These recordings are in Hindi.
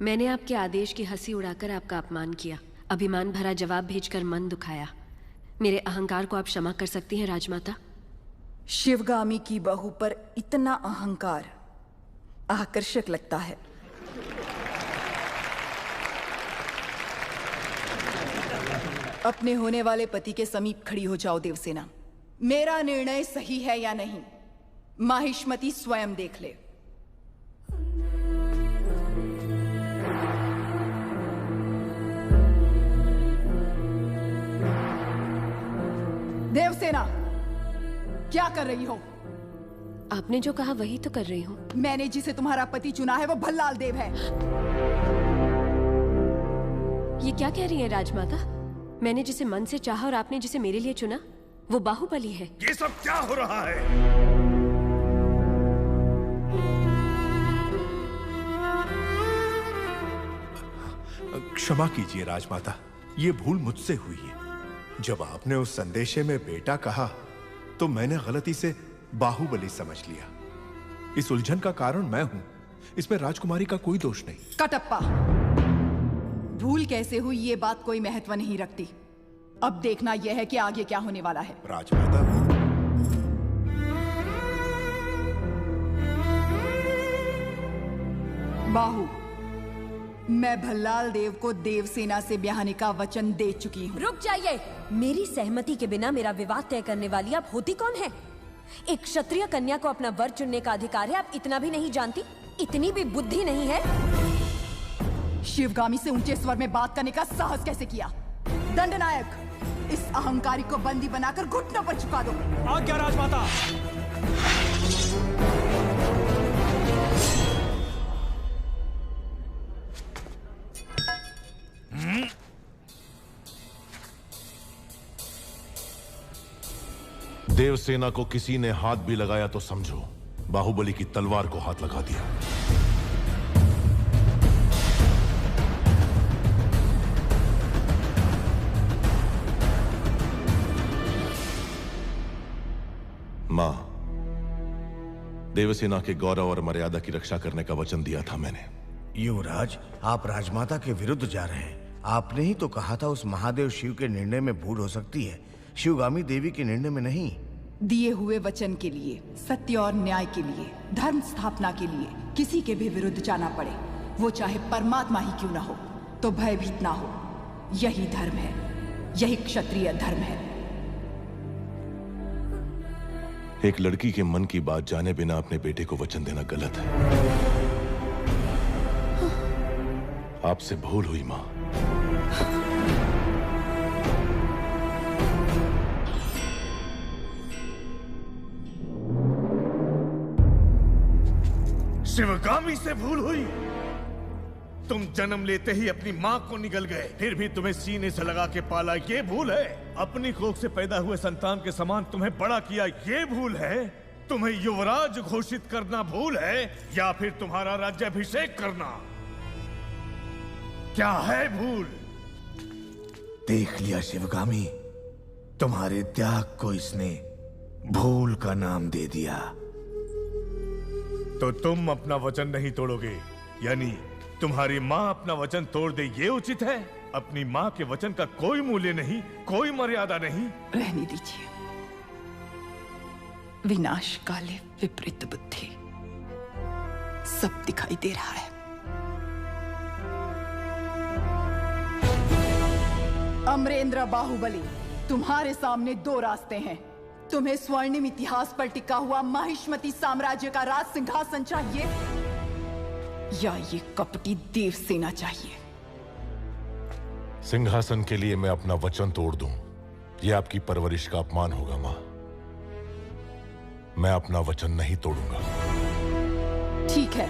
मैंने आपके आदेश की हंसी उड़ाकर आपका अपमान किया, अभिमान भरा जवाब भेजकर मन दुखाया। मेरे अहंकार को आप क्षमा कर सकती हैं राजमाता? शिवगामी की बहू पर इतना अहंकार आकर्षक लगता है। अपने होने वाले पति के समीप खड़ी हो जाओ देवसेना। मेरा निर्णय सही है या नहीं, माहिष्मती स्वयं देख ले। देवसेना, क्या कर रही हो? आपने जो कहा वही तो कर रही हूँ। मैंने जिसे तुम्हारा पति चुना है वो भल्लाल देव है। ये क्या कह रही है राजमाता? मैंने जिसे मन से चाहा और आपने जिसे मेरे लिए चुना वो बाहुबली है। ये सब क्या हो रहा है? क्षमा कीजिए राजमाता, ये भूल मुझसे हुई है। जब आपने उस संदेशे में बेटा कहा तो मैंने गलती से बाहुबली समझ लिया। इस उलझन का कारण मैं हूं, इसमें राजकुमारी का कोई दोष नहीं। कटप्पा, भूल कैसे हुई ये बात कोई महत्व नहीं रखती। अब देखना यह है कि आगे क्या होने वाला है। राजमाता, बाहु, मैं भल्लाल देव को देवसेना से ब्याहने का वचन दे चुकी हूँ। रुक जाइए। मेरी सहमति के बिना मेरा विवाह तय करने वाली आप होती कौन है? एक क्षत्रिय कन्या को अपना वर चुनने का अधिकार है, आप इतना भी नहीं जानती? इतनी भी बुद्धि नहीं है? शिवगामी से ऊंचे स्वर में बात करने का साहस कैसे किया? दंडनायक, इस अहंकारी को बंदी बनाकर घुटनों पर झुका दो। आज्ञा राजमाता। देवसेना को किसी ने हाथ भी लगाया तो समझो बाहुबली की तलवार को हाथ लगा दिया। मां, देवसेना के गौरव और मर्यादा की रक्षा करने का वचन दिया था मैंने। युवराज, आप राजमाता के विरुद्ध जा रहे हैं। आपने ही तो कहा था उस महादेव शिव के निर्णय में भूल हो सकती है, शिवगामी देवी के निर्णय में नहीं। दिए हुए वचन के लिए, सत्य और न्याय के लिए, धर्म स्थापना के लिए किसी के भी विरुद्ध जाना पड़े, वो चाहे परमात्मा ही क्यों ना हो, तो भयभीत ना हो। यही धर्म है, यही क्षत्रिय धर्म है। एक लड़की के मन की बात जाने बिना अपने बेटे को वचन देना गलत है। आपसे भूल हुई मां। शिवगामी से भूल हुई? तुम जन्म लेते ही अपनी मां को निगल गए, फिर भी तुम्हें सीने से लगा के पाला, ये भूल है? अपनी कोख से पैदा हुए संतान के समान तुम्हें बड़ा किया, ये भूल है? तुम्हें युवराज घोषित करना भूल है, या फिर तुम्हारा राज्याभिषेक करना? क्या है भूल? देख लिया शिवगामी, तुम्हारे त्याग को इसने भूल का नाम दे दिया। तो तुम अपना वचन नहीं तोड़ोगे, यानी तुम्हारी मां अपना वचन तोड़ दे, ये उचित है? अपनी मां के वचन का कोई मूल्य नहीं, कोई मर्यादा नहीं। रहने दीजिए। विनाश काले विपरीत बुद्धि, सब दिखाई दे रहा है। अमरेंद्र बाहुबली, तुम्हारे सामने दो रास्ते हैं। तुम्हें स्वर्णिम इतिहास पर टिका हुआ माहिष्मती साम्राज्य का राज सिंहासन चाहिए, या ये कपटी देवसेना चाहिए? सिंहासन के लिए मैं अपना वचन तोड़ दूं, यह आपकी परवरिश का अपमान होगा मां। मैं अपना वचन नहीं तोड़ूंगा। ठीक है,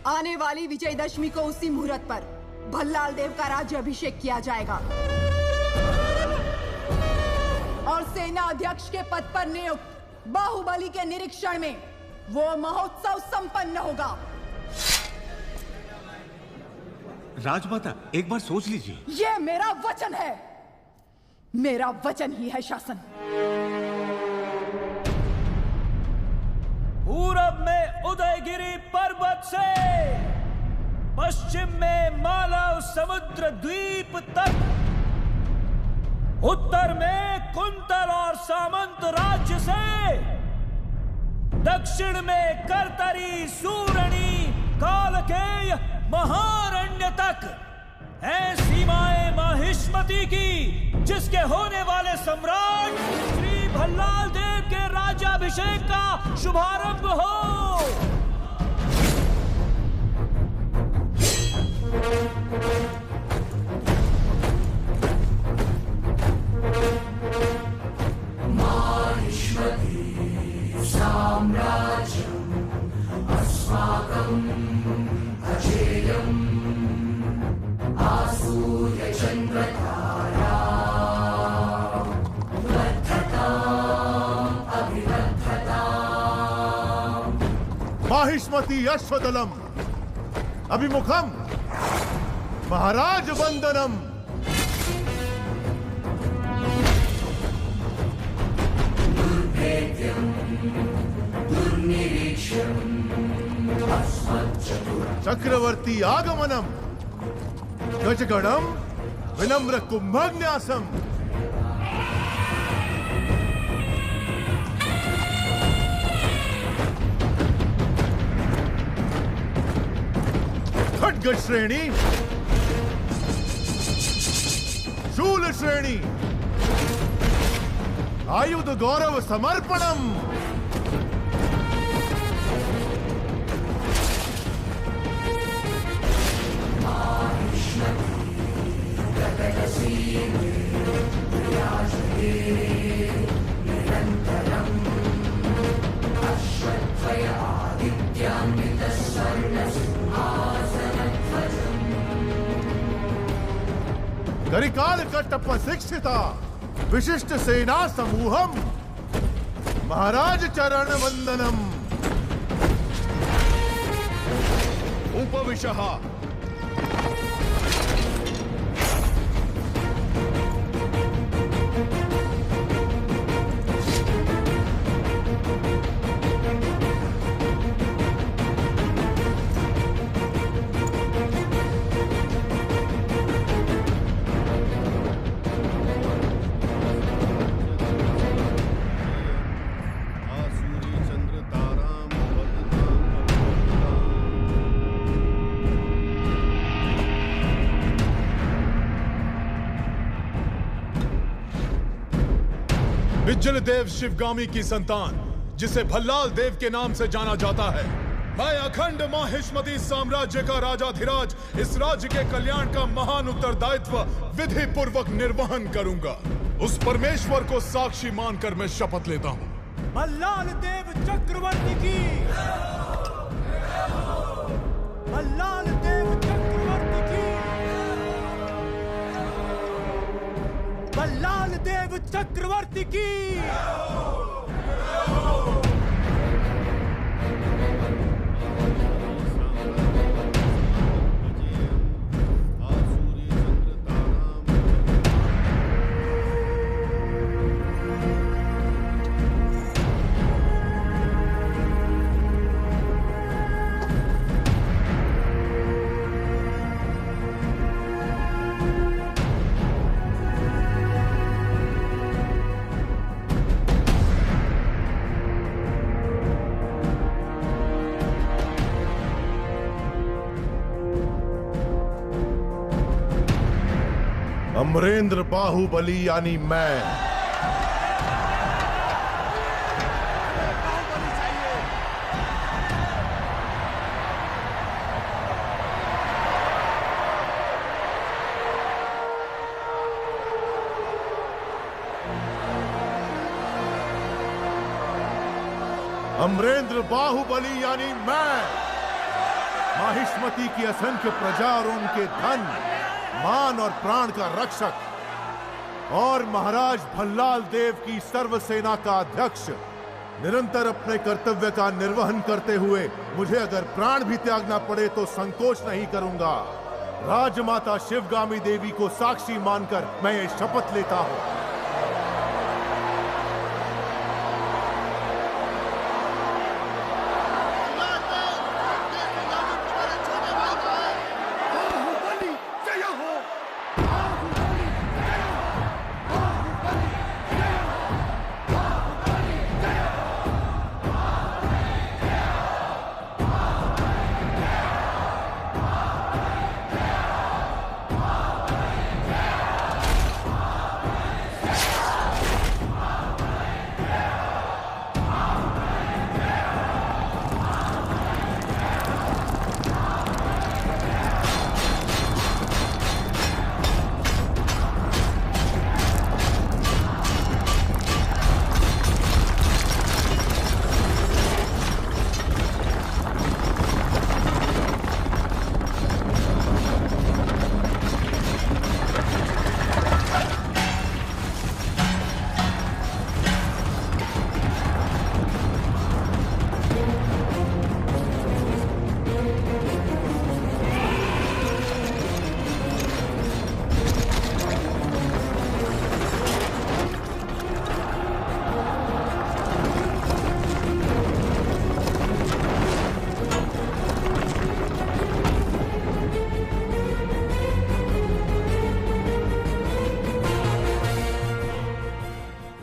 आने वाली विजयदशमी को उसी मुहूर्त पर भल्लाल देव का राज्य अभिषेक किया जाएगा और सेना अध्यक्ष के पद पर नियुक्त बाहुबली के निरीक्षण में वो महोत्सव संपन्न होगा। राजमाता, एक बार सोच लीजिए। ये मेरा वचन है, मेरा वचन ही है शासन। पूरब में उदयगिरी पर्वत से पश्चिम में मालव समुद्र द्वीप तक, उत्तर में कुंतल और सामंत राज्य से, दक्षिण में करतरी सूरणी कालकेय महारण्य तक है सीमाएं माहिष्मती की, जिसके होने वाले सम्राट श्री भल्लाल देव के राज्याभिषेक का शुभारंभ हो। माहिष्मती साम्राज्यम् अस्माकम् अजेयम् आसूर्य चन्द्रतारा बद्धताम् अभिबद्धताम्। माहिष्मती अश्वदलम् अभिमुखम् महाराज वंदनम। चक्रवर्ती आगमनम गजगणम विनम्र कुंभन्यासम। खड्ग श्रेणी शूल श्रेणी आयुध गौरव समर्पणम। करिकाल कट्टप शिक्षिता विशिष्ट सेना समूहम महाराज चरण वंदनम। उपविशः बिज्जल देव शिवगामी की संतान, जिसे भल्लाल देव के नाम से जाना जाता है, मैं अखंड माहिष्मती साम्राज्य का राजाधिराज इस राज्य के कल्याण का महान उत्तरदायित्व विधि पूर्वक निर्वहन करूंगा। उस परमेश्वर को साक्षी मानकर मैं शपथ लेता हूँ। भल्लाल देव चक्रवर्ती की, भल्लाल देव चक्रवर्ती की, भल्लाल देव चक्रवर्ती की। अमरेंद्र बाहुबली यानी मैं अमरेंद्र बाहुबली यानी मैं माहिष्मती की असंख्य प्रजा और उनके धन मान और प्राण का रक्षक और महाराज भल्लाल देव की सर्व सेना का अध्यक्ष निरंतर अपने कर्तव्य का निर्वहन करते हुए मुझे अगर प्राण भी त्यागना पड़े तो संकोच नहीं करूंगा। राजमाता शिवगामी देवी को साक्षी मानकर मैं ये शपथ लेता हूं।